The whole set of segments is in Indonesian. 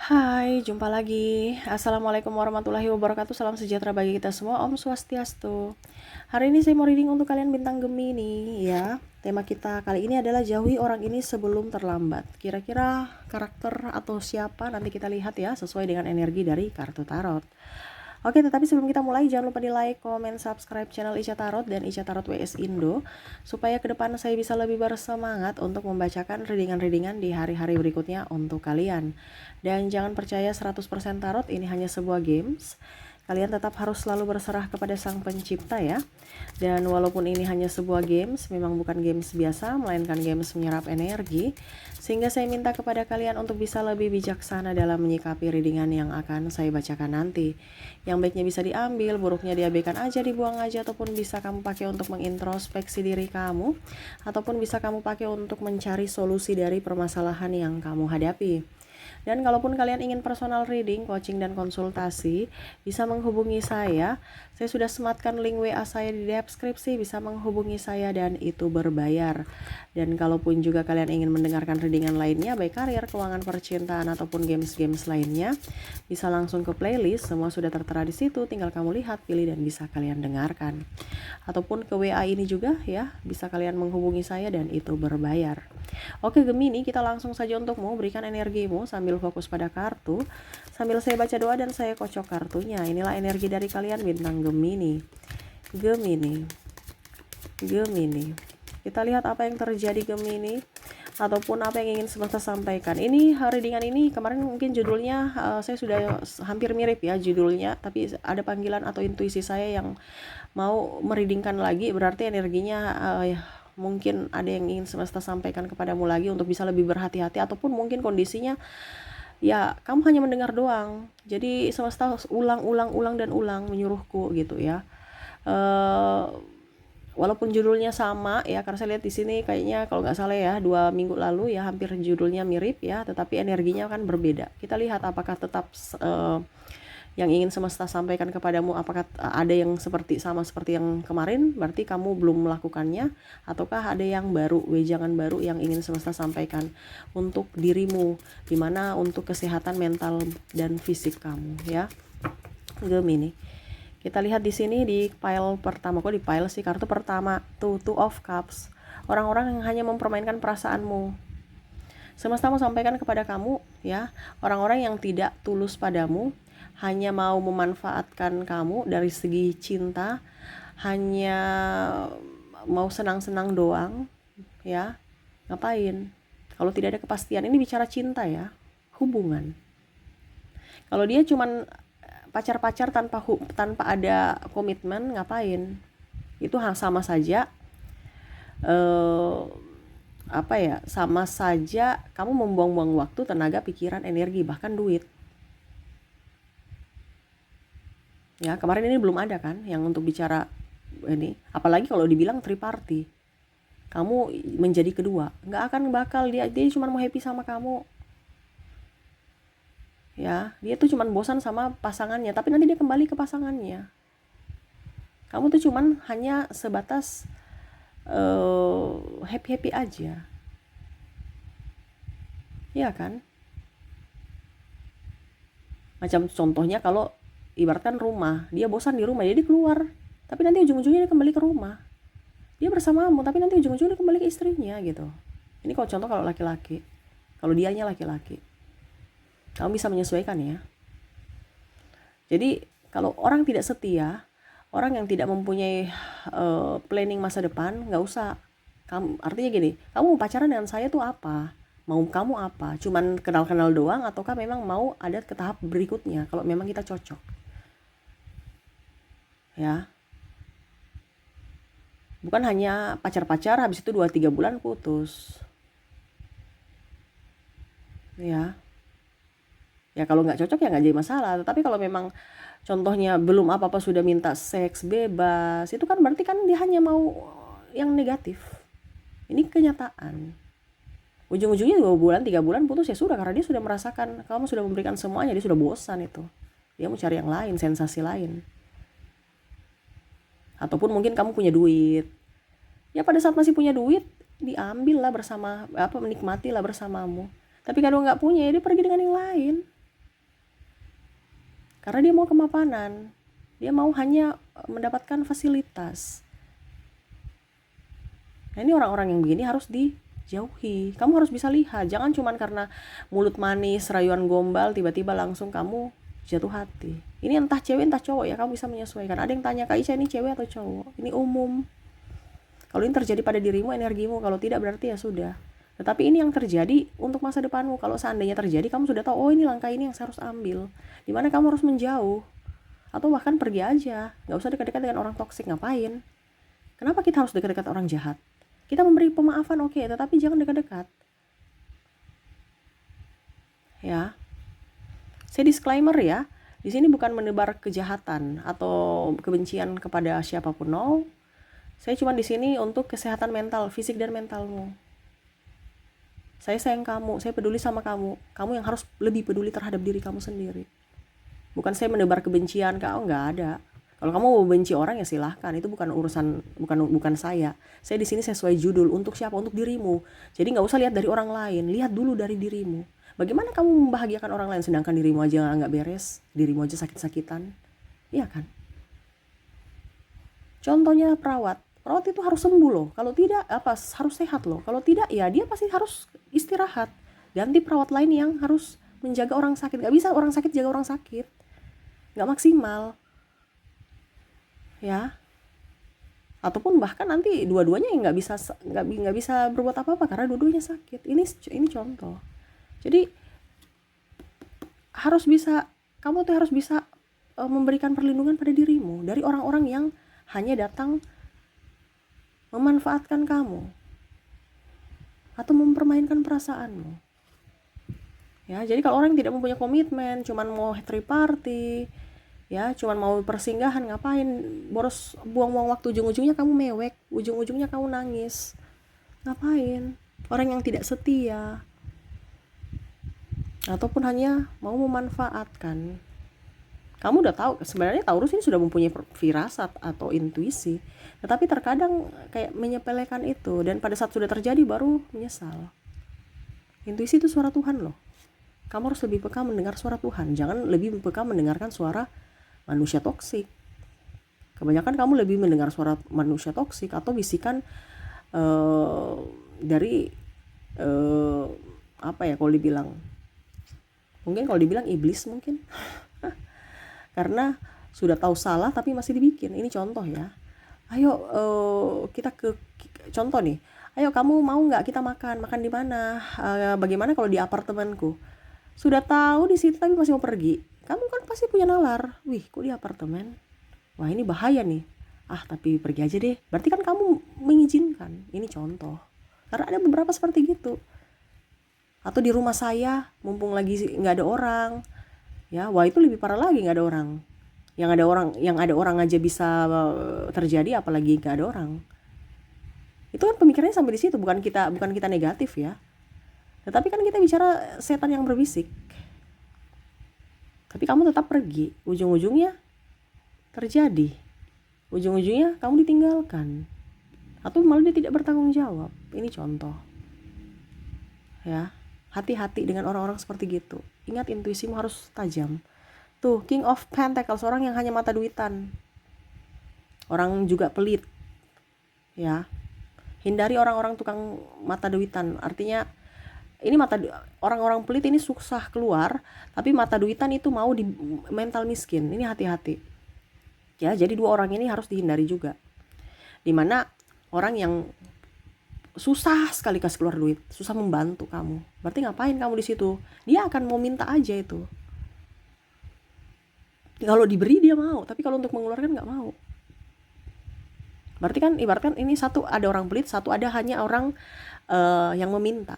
Hai, jumpa lagi. Assalamualaikum warahmatullahi wabarakatuh. Salam sejahtera bagi kita semua. Om Swastiastu. Hari ini saya mau reading untuk kalian bintang Gemini ya. Tema kita kali ini adalah jauhi orang ini sebelum terlambat. Kira-kira karakter atau siapa nanti kita lihat ya, sesuai dengan energi dari kartu tarot. Oke, tetapi sebelum kita mulai jangan lupa di like, komen, subscribe channel Ica Tarot dan Ica Tarot WS Indo supaya ke depan saya bisa lebih bersemangat untuk membacakan readingan-readingan di hari-hari berikutnya untuk kalian. Dan jangan percaya 100% tarot ini hanya sebuah games. Kalian tetap harus selalu berserah kepada Sang Pencipta ya. Dan walaupun ini hanya sebuah games, memang bukan games biasa, melainkan games menyerap energi. Sehingga saya minta kepada kalian untuk bisa lebih bijaksana dalam menyikapi readingan yang akan saya bacakan nanti. Yang baiknya bisa diambil, buruknya diabaikan aja, dibuang aja, ataupun bisa kamu pakai untuk mengintrospeksi diri kamu, ataupun bisa kamu pakai untuk mencari solusi dari permasalahan yang kamu hadapi. Dan kalaupun kalian ingin personal reading, coaching, dan konsultasi, bisa menghubungi saya. Saya sudah sematkan link WA saya di deskripsi, bisa menghubungi saya dan itu berbayar. Dan kalaupun juga kalian ingin mendengarkan readingan lainnya, baik karir, keuangan, percintaan, ataupun games-games lainnya, bisa langsung ke playlist, semua sudah tertera di situ, tinggal kamu lihat, pilih, dan bisa kalian dengarkan. Ataupun ke WA ini juga ya, bisa kalian menghubungi saya dan itu berbayar. Oke Gemini, kita langsung saja untukmu, berikan energimu sambil fokus pada kartu, sambil saya baca doa dan saya kocok kartunya. Inilah energi dari kalian bintang Gemini. Gemini. Gemini. Kita lihat apa yang terjadi Gemini, ataupun apa yang ingin semesta sampaikan. Ini readingan ini kemarin mungkin judulnya saya sudah hampir mirip ya judulnya, tapi ada panggilan atau intuisi saya yang mau mereadingkan lagi, berarti energinya mungkin ada yang ingin semesta sampaikan kepadamu lagi untuk bisa lebih berhati-hati, ataupun mungkin kondisinya ya kamu hanya mendengar doang, jadi semesta ulang dan ulang menyuruhku gitu ya. Walaupun judulnya sama ya, karena saya lihat di sini kayaknya kalau nggak salah ya 2 minggu lalu ya hampir judulnya mirip ya, tetapi energinya kan berbeda. Kita lihat apakah tetap yang ingin semesta sampaikan kepadamu, apakah ada yang sama seperti yang kemarin, berarti kamu belum melakukannya, ataukah ada yang baru, wejangan baru yang ingin semesta sampaikan untuk dirimu, dimana untuk kesehatan mental dan fisik kamu ya Gemini. Kita lihat di sini di pile pertama, kok di pile sih, kartu pertama tuh Two of Cups, orang-orang yang hanya mempermainkan perasaanmu. Semesta mau sampaikan kepada kamu ya, orang-orang yang tidak tulus padamu, hanya mau memanfaatkan kamu dari segi cinta, hanya mau senang-senang doang ya. Ngapain? Kalau tidak ada kepastian, ini bicara cinta ya, hubungan. Kalau dia cuman pacar-pacar tanpa ada komitmen, ngapain? Itu sama saja sama saja kamu membuang-buang waktu, tenaga, pikiran, energi, bahkan duit. Ya, kemarin ini belum ada kan yang untuk bicara ini, apalagi kalau dibilang triparty. Kamu menjadi kedua, nggak akan bakal, dia cuma mau happy sama kamu. Ya, dia tuh cuman bosan sama pasangannya, tapi nanti dia kembali ke pasangannya. Kamu tuh cuman hanya sebatas happy-happy aja. Iya kan? Macam contohnya kalau ibaratkan rumah, dia bosan di rumah, jadi keluar, tapi nanti ujung-ujungnya dia kembali ke rumah. Dia bersamamu, tapi nanti ujung-ujungnya dia kembali ke istrinya gitu. Ini kalau contoh kalau laki-laki, kalau dianya laki-laki, kamu bisa menyesuaikan ya. Jadi kalau orang tidak setia, orang yang tidak mempunyai planning masa depan, nggak usah. Artinya gini, kamu mau pacaran dengan saya tuh apa? Mau kamu apa? Cuman kenal-kenal doang, ataukah memang mau ada ke tahap berikutnya kalau memang kita cocok? Ya. Bukan hanya pacar-pacar habis itu 2-3 bulan putus. Ya. Ya kalau nggak cocok ya nggak jadi masalah. Tapi kalau memang contohnya belum apa-apa sudah minta seks bebas, itu kan berarti kan dia hanya mau yang negatif. Ini kenyataan. Ujung-ujungnya 2 bulan 3 bulan putus ya sudah, karena dia sudah merasakan kamu sudah memberikan semuanya, dia sudah bosan itu. Dia mau cari yang lain, sensasi lain. Ataupun mungkin kamu punya duit. Ya pada saat masih punya duit, diambil lah bersama, menikmati lah bersamamu. Tapi kalau nggak punya ya dia pergi dengan yang lain. Karena dia mau kemapanan, dia mau hanya mendapatkan fasilitas. Nah ini orang-orang yang begini harus dijauhi. Kamu harus bisa lihat, jangan cuman karena mulut manis, rayuan gombal, tiba-tiba langsung kamu jatuh hati. Ini entah cewek entah cowok ya, kamu bisa menyesuaikan. Ada yang tanya, Kak Isha ini cewek atau cowok? Ini umum. Kalau ini terjadi pada dirimu, energimu, kalau tidak berarti ya sudah. Tetapi ini yang terjadi untuk masa depanmu. Kalau seandainya terjadi, kamu sudah tahu, oh ini langkah ini yang saya harus ambil. Dimana kamu harus menjauh. Atau bahkan pergi aja. Gak usah dekat-dekat dengan orang toksik, ngapain? Kenapa kita harus dekat-dekat orang jahat? Kita memberi pemaafan oke, tetapi jangan dekat-dekat. Ya. Saya disclaimer ya. Di sini bukan menebar kejahatan atau kebencian kepada siapapun, no. Saya cuma di sini untuk kesehatan mental, fisik dan mentalmu. Saya sayang kamu, saya peduli sama kamu. Kamu yang harus lebih peduli terhadap diri kamu sendiri. Bukan saya menebar kebencian, kau nggak ada. Kalau kamu mau benci orang ya silahkan, itu bukan urusan, bukan saya. Saya di sini sesuai judul, untuk siapa? Untuk dirimu. Jadi nggak usah lihat dari orang lain, lihat dulu dari dirimu. Bagaimana kamu membahagiakan orang lain sedangkan dirimu aja nggak beres, dirimu aja sakit-sakitan, iya kan? Contohnya perawat itu harus sembuh loh. Kalau tidak harus sehat loh. Kalau tidak ya dia pasti harus istirahat. Ganti perawat lain yang harus menjaga orang sakit. Gak bisa orang sakit jaga orang sakit, gak maksimal ya. Ataupun bahkan nanti dua-duanya yang nggak bisa berbuat apa-apa karena dua-duanya sakit. Ini contoh. Jadi kamu tuh harus bisa memberikan perlindungan pada dirimu dari orang-orang yang hanya datang memanfaatkan kamu atau mempermainkan perasaanmu. Ya, jadi kalau orang yang tidak mempunyai komitmen, cuman mau happy party, ya, cuman mau persinggahan, ngapain boros buang-buang waktu, ujung-ujungnya kamu mewek, ujung-ujungnya kamu nangis. Ngapain? Orang yang tidak setia ataupun hanya mau memanfaatkan. Kamu udah tahu sebenarnya Taurus ini sudah mempunyai firasat atau intuisi, tetapi terkadang kayak menyepelekan itu dan pada saat sudah terjadi baru menyesal. Intuisi itu suara Tuhan loh. Kamu harus lebih peka mendengar suara Tuhan, jangan lebih peka mendengarkan suara manusia toksik. Kebanyakan kamu lebih mendengar suara manusia toksik atau bisikan dari apa ya kalau dibilang, mungkin kalau dibilang iblis mungkin. Karena sudah tahu salah tapi masih dibikin. Ini contoh ya. Ayo kita contoh nih. Ayo kamu mau nggak kita makan di mana? Bagaimana kalau di apartemenku? Sudah tahu di situ tapi masih mau pergi. Kamu kan pasti punya nalar. Wih, kok di apartemen? Wah, ini bahaya nih. Tapi pergi aja deh. Berarti kan kamu mengizinkan. Ini contoh. Karena ada beberapa seperti gitu. Atau di rumah saya, mumpung lagi nggak ada orang. Ya, wah itu lebih parah lagi, nggak ada orang. Yang ada orang aja bisa terjadi, apalagi nggak ada orang. Itu kan pemikirannya sampai di situ, bukan kita negatif ya. Tetapi kan kita bicara setan yang berbisik. Tapi kamu tetap pergi, ujung-ujungnya terjadi. Ujung-ujungnya kamu ditinggalkan. Atau malah dia tidak bertanggung jawab. Ini contoh. Ya, hati-hati dengan orang-orang seperti gitu. Ingat intuisimu harus tajam. Tuh, King of Pentacles, orang yang hanya mata duitan. Orang juga pelit. Ya. Hindari orang-orang tukang mata duitan. Artinya ini orang-orang pelit ini susah keluar, tapi mata duitan itu mau di mental miskin. Ini hati-hati. Ya, jadi dua orang ini harus dihindari juga. Dimana orang yang susah sekali kasih keluar duit, susah membantu kamu. Berarti ngapain kamu di situ? Dia akan mau minta aja itu. Kalau diberi dia mau, tapi kalau untuk mengeluarkan nggak mau. Berarti kan ibaratkan ini satu ada orang pelit, satu ada hanya orang yang meminta,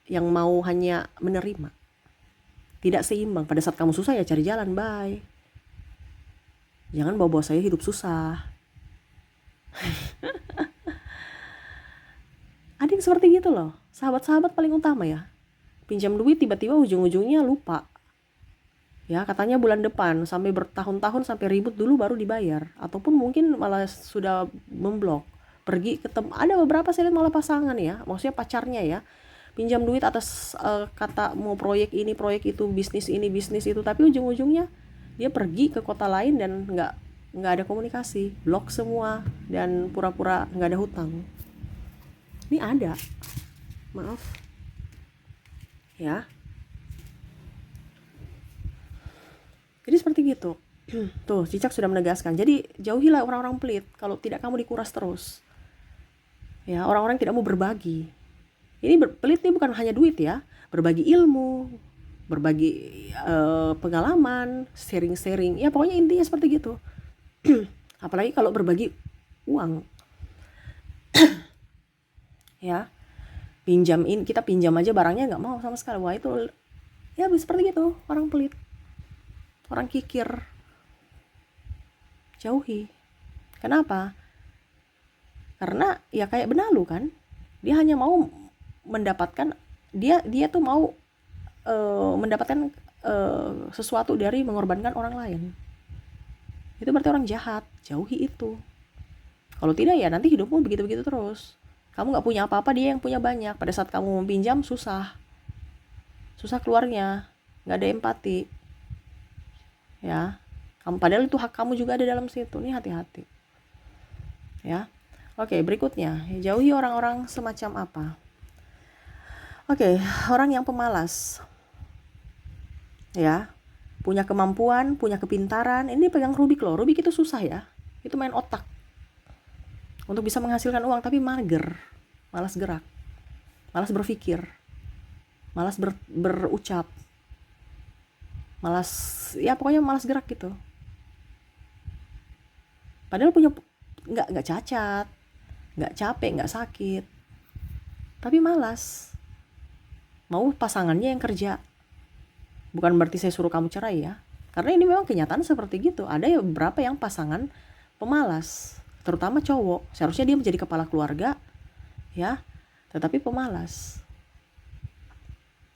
yang mau hanya menerima. Tidak seimbang. Pada saat kamu susah ya cari jalan, bye. Jangan bawa-bawa saya hidup susah. Ada yang seperti gitu loh. Sahabat-sahabat paling utama ya. Pinjam duit tiba-tiba ujung-ujungnya lupa. Ya, katanya bulan depan, sampai bertahun-tahun sampai ribut dulu baru dibayar. Ataupun mungkin malah sudah memblok. Pergi ketemu, ada beberapa saya lihat malah pasangan ya, maksudnya pacarnya ya. Pinjam duit atas kata mau proyek ini, proyek itu, bisnis ini, bisnis itu, tapi ujung-ujungnya Dia pergi ke kota lain dan nggak ada komunikasi, blok semua, dan pura-pura nggak ada hutang. Ini ada, maaf ya. Jadi seperti gitu. Tuh, Cicak sudah menegaskan. Jadi jauhilah orang-orang pelit kalau tidak kamu dikuras terus. Ya, orang-orang yang tidak mau berbagi. Ini pelit ini bukan hanya duit ya, berbagi ilmu, berbagi pengalaman, sharing-sharing. Ya pokoknya intinya seperti gitu. Apalagi kalau berbagi uang. Ya, kita pinjam aja barangnya nggak mau sama sekali. Wah itu ya seperti gitu, orang pelit, orang kikir. Jauhi. Kenapa? Karena ya kayak benalu kan, dia hanya mau mendapatkan, dia tuh mau mendapatkan sesuatu dari mengorbankan orang lain. Itu berarti orang jahat. Jauhi itu. Kalau tidak ya nanti hidupmu begitu-begitu terus. Kamu gak punya apa-apa, dia yang punya banyak. Pada saat kamu mau pinjam susah keluarnya, gak ada empati ya. Padahal itu hak kamu juga ada dalam situ. Nih hati-hati ya. Oke, berikutnya, jauhi orang-orang semacam apa? Oke, orang yang pemalas ya, punya kemampuan, punya kepintaran. Ini pegang Rubik loh. Rubik itu susah ya, itu main otak untuk bisa menghasilkan uang, tapi mager, malas gerak, malas berpikir, malas berucap, malas, ya pokoknya malas gerak gitu. Padahal punya, nggak cacat, nggak capek, nggak sakit, tapi malas. Mau pasangannya yang kerja. Bukan berarti saya suruh kamu cerai ya, karena ini memang kenyataan seperti gitu. Ada beberapa yang pasangan pemalas, terutama cowok. Seharusnya dia menjadi kepala keluarga ya, tetapi pemalas.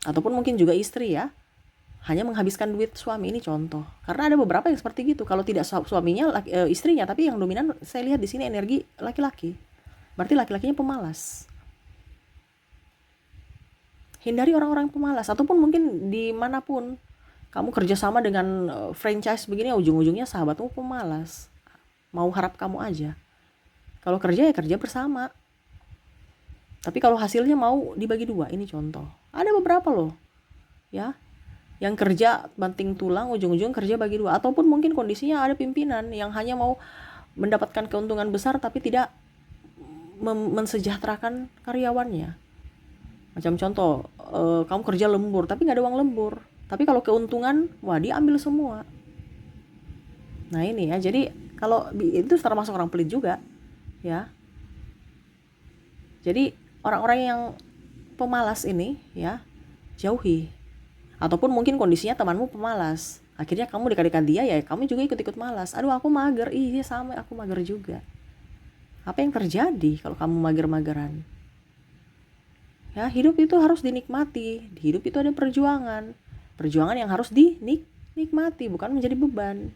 Ataupun mungkin juga istri ya, hanya menghabiskan duit suami. Ini contoh. Karena ada beberapa yang seperti gitu. Kalau tidak suaminya, istrinya, tapi yang dominan saya lihat di sini energi laki-laki. Berarti laki-lakinya pemalas. Hindari orang-orang pemalas. Ataupun mungkin dimanapun kamu kerjasama dengan franchise begini, ujung-ujungnya sahabatmu pemalas, mau harap kamu aja. Kalau kerja ya kerja bersama, tapi kalau hasilnya mau dibagi dua. Ini contoh. Ada beberapa loh ya, yang kerja banting tulang, ujung-ujung kerja bagi dua. Ataupun mungkin kondisinya ada pimpinan yang hanya mau mendapatkan keuntungan besar tapi tidak mensejahterakan karyawannya. Macam contoh, kamu kerja lembur tapi nggak ada uang lembur, tapi kalau keuntungan, wah dia ambil semua. Nah ini ya, jadi kalau itu termasuk orang pelit juga ya. Jadi orang-orang yang pemalas ini ya, jauhi. Ataupun mungkin kondisinya temanmu pemalas, akhirnya kamu dekat-dekat dia, ya kamu juga ikut-ikut malas. Aduh aku mager, iya sama aku mager juga. Apa yang terjadi kalau kamu mager-mageran? Ya, hidup itu harus dinikmati. Di hidup itu ada perjuangan. Perjuangan yang harus dinikmati, bukan menjadi beban.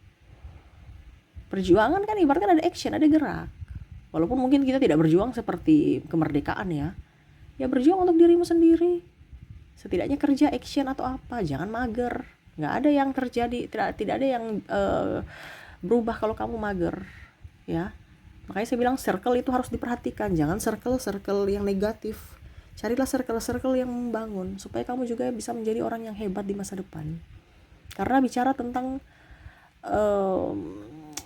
Perjuangan kan ibaratkan ada action, ada gerak. Walaupun mungkin kita tidak berjuang seperti kemerdekaan ya. Ya berjuang untuk dirimu sendiri. Setidaknya kerja action atau apa, jangan mager. Nggak ada yang terjadi, tidak ada yang berubah kalau kamu mager ya. Makanya saya bilang circle itu harus diperhatikan. Jangan circle yang negatif. Carilah circle yang membangun, supaya kamu juga bisa menjadi orang yang hebat di masa depan. Karena bicara tentang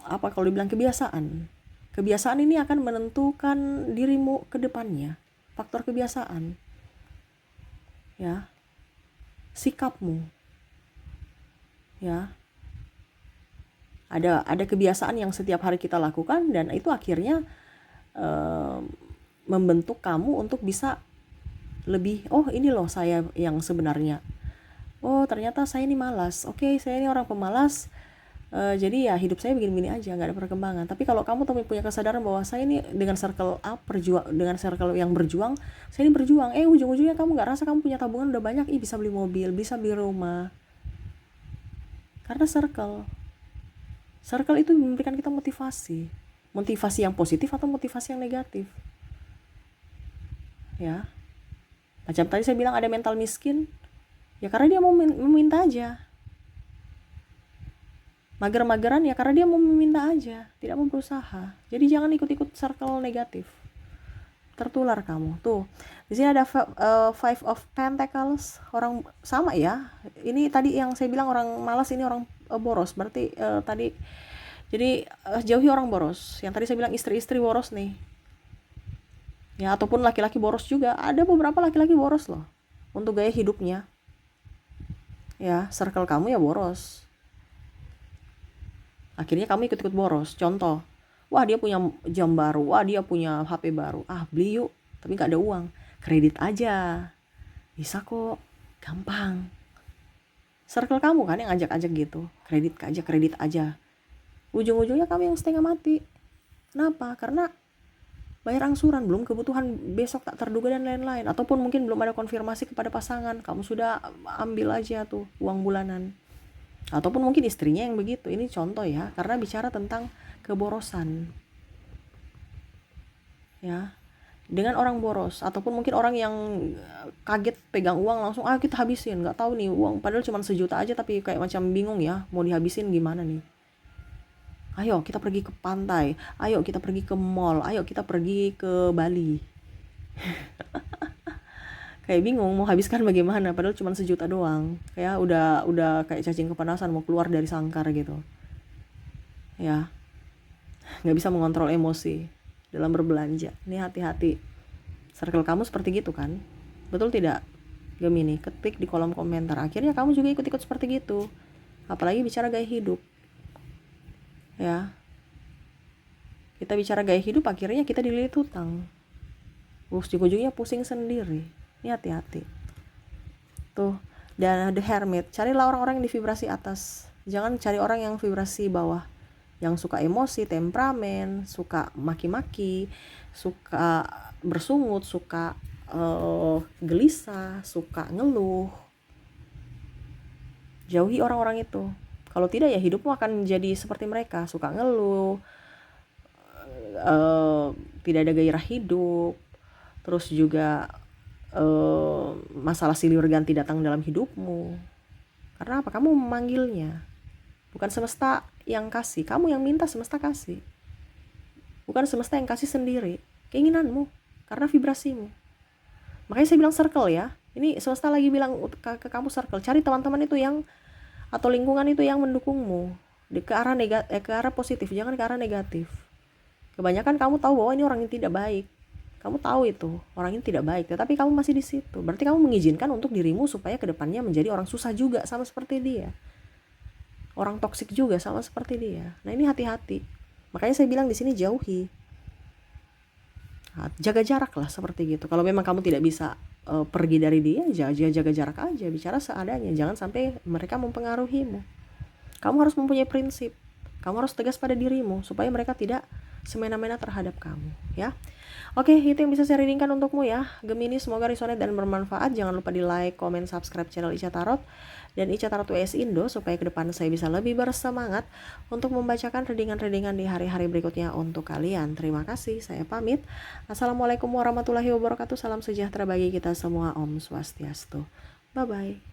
apa kalau dibilang kebiasaan ini akan menentukan dirimu ke depannya. Faktor kebiasaan ya, sikapmu ya. Ada kebiasaan yang setiap hari kita lakukan, dan itu akhirnya membentuk kamu untuk bisa lebih, oh ini loh saya yang sebenarnya, oh ternyata saya ini malas, oke saya ini orang pemalas, jadi ya hidup saya begini-begini aja, nggak ada perkembangan. Tapi kalau kamu punya kesadaran bahwa saya ini dengan circle up dengan circle yang berjuang, saya ini berjuang, ujung-ujungnya kamu nggak rasa kamu punya tabungan udah banyak, bisa beli mobil, bisa beli rumah. Karena circle itu memberikan kita motivasi yang positif atau motivasi yang negatif ya. Macam tadi saya bilang ada mental miskin, ya karena dia mau meminta aja. Mager-mageran ya karena dia mau meminta aja, tidak mau berusaha. Jadi jangan ikut-ikut circle negatif, tertular kamu. Tuh di sini ada Five of Pentacles, orang sama ya. Ini tadi yang saya bilang orang malas, ini orang boros. Berarti tadi jadi jauhi orang boros. Yang tadi saya bilang istri-istri boros nih ya, ataupun laki-laki boros juga. Ada beberapa laki-laki boros loh untuk gaya hidupnya ya. Circle kamu ya boros, akhirnya kamu ikut-ikut boros. Contoh, wah dia punya jam baru, wah dia punya HP baru, beli yuk, tapi gak ada uang, kredit aja, bisa kok, gampang. Circle kamu kan yang ajak-ajak gitu, kredit aja. Ujung-ujungnya kamu yang setengah mati. Kenapa? Karena bayar angsuran, belum kebutuhan besok tak terduga dan lain-lain. Ataupun mungkin belum ada konfirmasi kepada pasangan, kamu sudah ambil aja tuh uang bulanan. Ataupun mungkin istrinya yang begitu. Ini contoh ya, karena bicara tentang keborosan ya. Dengan orang boros, ataupun mungkin orang yang kaget pegang uang langsung kita habisin, nggak tahu nih uang padahal cuma 1 juta aja, tapi kayak macam bingung ya mau dihabisin gimana nih. Ayo kita pergi ke pantai, ayo kita pergi ke mall, ayo kita pergi ke Bali. Kayak bingung mau habiskan bagaimana padahal cuma 1 juta doang. Kayak udah kayak cacing kepanasan mau keluar dari sangkar gitu ya. Nggak bisa mengontrol emosi dalam berbelanja. Ini hati-hati. Circle kamu seperti gitu kan? Betul tidak, Gemini? Ketik di kolom komentar. Akhirnya kamu juga ikut-ikut seperti gitu. Apalagi bicara gaya hidup ya. Kita bicara gaya hidup, akhirnya kita dililit hutang. Ujung-ujungnya pusing sendiri. Ini hati-hati. Tuh. Dan The Hermit, carilah orang-orang yang di vibrasi atas. Jangan cari orang yang vibrasi bawah, yang suka emosi, temperamen, suka maki-maki, suka bersungut, suka gelisah, suka ngeluh. Jauhi orang-orang itu. Kalau tidak ya hidupmu akan jadi seperti mereka, suka ngeluh, tidak ada gairah hidup, terus juga masalah silih berganti datang dalam hidupmu. Karena apa? Kamu memanggilnya, bukan semesta yang kasih, kamu yang minta semesta kasih. Bukan semesta yang kasih sendiri, keinginanmu, karena vibrasimu. Makanya saya bilang circle ya. Ini semesta lagi bilang ke kamu circle, cari teman-teman itu yang atau lingkungan itu yang mendukungmu ke arah ke arah positif, jangan ke arah negatif. Kebanyakan kamu tahu bahwa ini orang yang tidak baik. Kamu tahu itu orang ini tidak baik, tetapi kamu masih di situ. Berarti kamu mengizinkan untuk dirimu supaya kedepannya menjadi orang susah juga sama seperti dia, orang toksik juga sama seperti dia. Nah ini hati-hati. Makanya saya bilang di sini jauhi, jaga jarak lah seperti gitu. Kalau memang kamu tidak bisa pergi dari dia, jaga jarak aja, bicara seadanya. Jangan sampai mereka mempengaruhimu. Kamu harus mempunyai prinsip. Kamu harus tegas pada dirimu supaya mereka tidak semena-mena terhadap kamu ya. Oke, itu yang bisa saya readingkan untukmu ya, Gemini. Semoga resonate dan bermanfaat. Jangan lupa di like, comment, subscribe channel Ica Tarot dan Ica Tarot US Indo supaya ke depan saya bisa lebih bersemangat untuk membacakan readingan-readingan di hari-hari berikutnya untuk kalian. Terima kasih, saya pamit. Assalamualaikum warahmatullahi wabarakatuh. Salam sejahtera bagi kita semua. Om Swastiastu. Bye-bye.